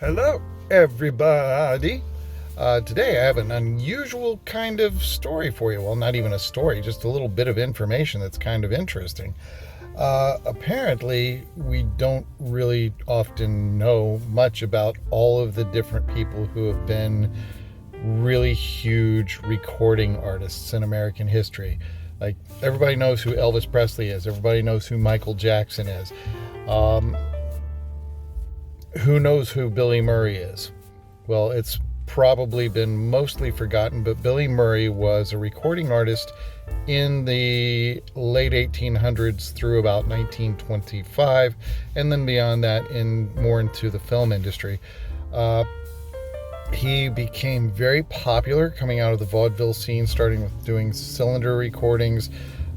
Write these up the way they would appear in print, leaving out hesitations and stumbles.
Hello, everybody. Today I have an unusual kind of story for you. Well, not even a story, just a little bit of information that's kind of interesting. Apparently, we don't really often know much about all of the different people who have been really huge recording artists in American history. Like, everybody knows who Elvis Presley is, everybody knows who Michael Jackson is. Um, who knows who Billy Murray is? Well, it's probably been mostly forgotten, but Billy Murray was a recording artist in the late 1800s through about 1925, and then beyond that, more into the film industry. Uh, he became very popular coming out of the vaudeville scene, starting with doing cylinder recordings,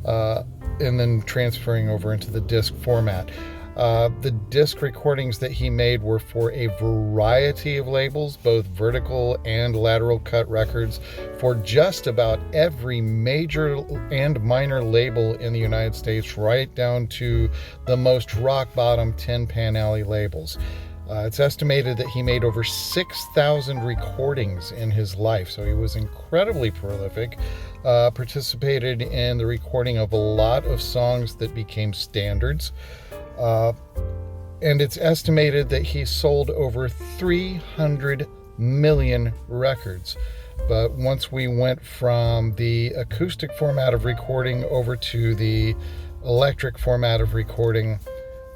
uh, and then transferring over into the disc format. The disc recordings that he made were for a variety of labels, both vertical and lateral cut records, for just about every major and minor label in the United States, right down to the most rock bottom Tin Pan Alley labels. It's estimated that he made over 6,000 recordings in his life, so he was incredibly prolific. Participated in the recording of a lot of songs that became standards. Uh, and it's estimated that he sold over 300 million records. But once we went from the acoustic format of recording over to the electric format of recording,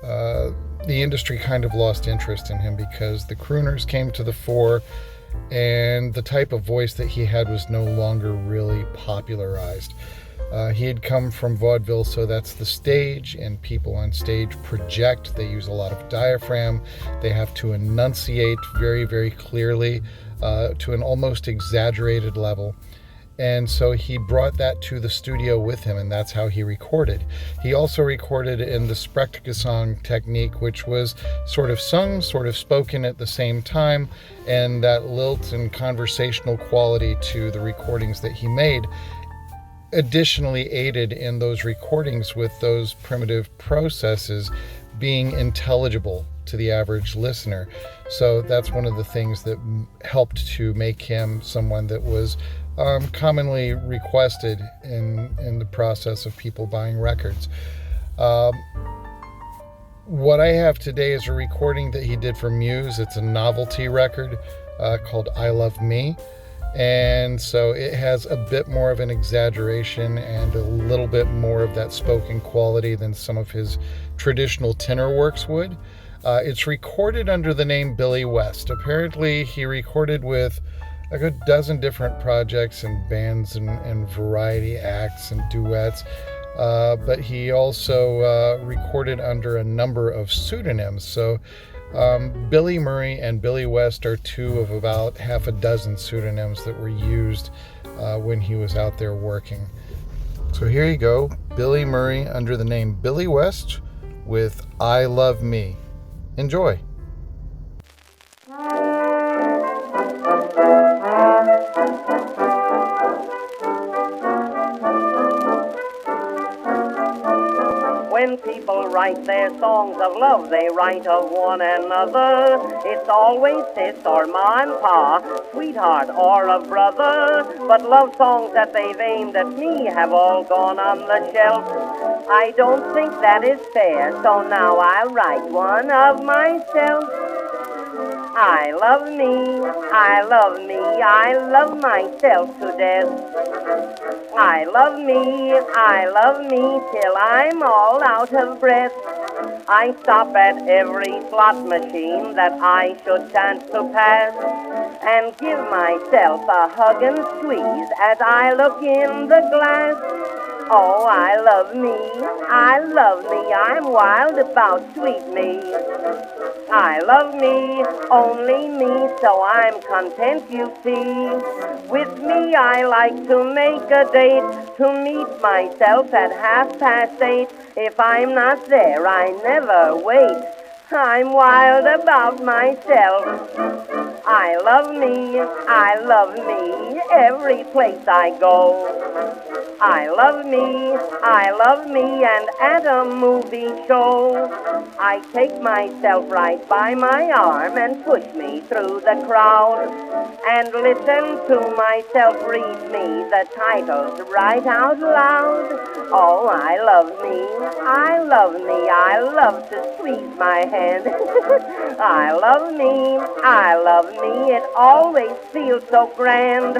the industry kind of lost interest in him because the crooners came to the fore and the type of voice that he had was no longer really popularized. He had come from vaudeville, so that's the stage, and people on stage project. They use a lot of diaphragm. They have to enunciate very, very clearly to an almost exaggerated level. And so he brought that to the studio with him, and that's how he recorded. He also recorded in the Sprechgesang technique, which was sort of sung, sort of spoken at the same time, and that lilt and conversational quality to the recordings that he made additionally aided in those recordings with those primitive processes being intelligible to the average listener. So that's one of the things that helped to make him someone that was commonly requested in the process of people buying records. What I have today is a recording that he did for Muse. It's a novelty record called I Love Me. And so it has a bit more of an exaggeration and a little bit more of that spoken quality than some of his traditional tenor works would. It's recorded under the name Billy West. Apparently, he recorded with a good dozen different projects and bands and variety acts and duets. But he also recorded under a number of pseudonyms. So Billy Murray and Billy West are two of about half a dozen pseudonyms that were used when he was out there working. So here you go, Billy Murray under the name Billy West with I Love Me. Enjoy. When people write their songs of love, they write of one another. It's always sis or ma and pa, sweetheart or a brother. But love songs that they've aimed at me have all gone on the shelf. I don't think that is fair, so now I'll write one of myself. I love me, I love me, I love myself to death. I love me till I'm all out of breath. I stop at every slot machine that I should chance to pass and give myself a hug and squeeze as I look in the glass. Oh, I love me, I'm wild about sweet me. I love me, only me, so I'm content, you see. With me I like to make a date to meet myself at 8:30. If I'm not there, I never wait. I'm wild about myself. I love me, every place I go. I love me, and at a movie show, I take myself right by my arm and push me through the crowd, and listen to myself read me the titles right out loud. Oh, I love me, I love to squeeze my hand. I love me, it always feels so grand.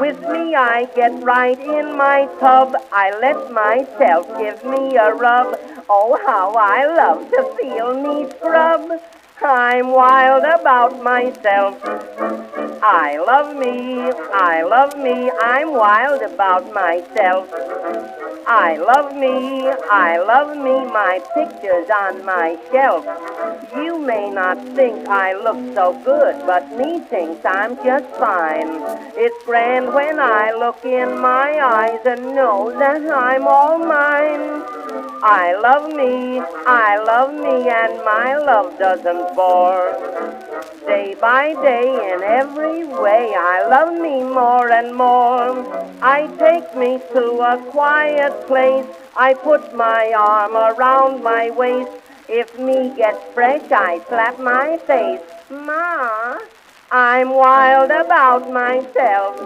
With me I get right in my tub, I let myself give me a rub. Oh, how I love to feel me scrub. I'm wild about myself. I love me, I'm wild about myself. I love me, my picture's on my shelf. You may not think I look so good, but me thinks I'm just fine. It's grand when I look in my eyes and know that I'm all mine. I love me, and my love doesn't bore. Day by day, in every way, I love me more and more. I take me to a quiet place, I put my arm around my waist. If me gets fresh, I slap my face. Ma, I'm wild about myself.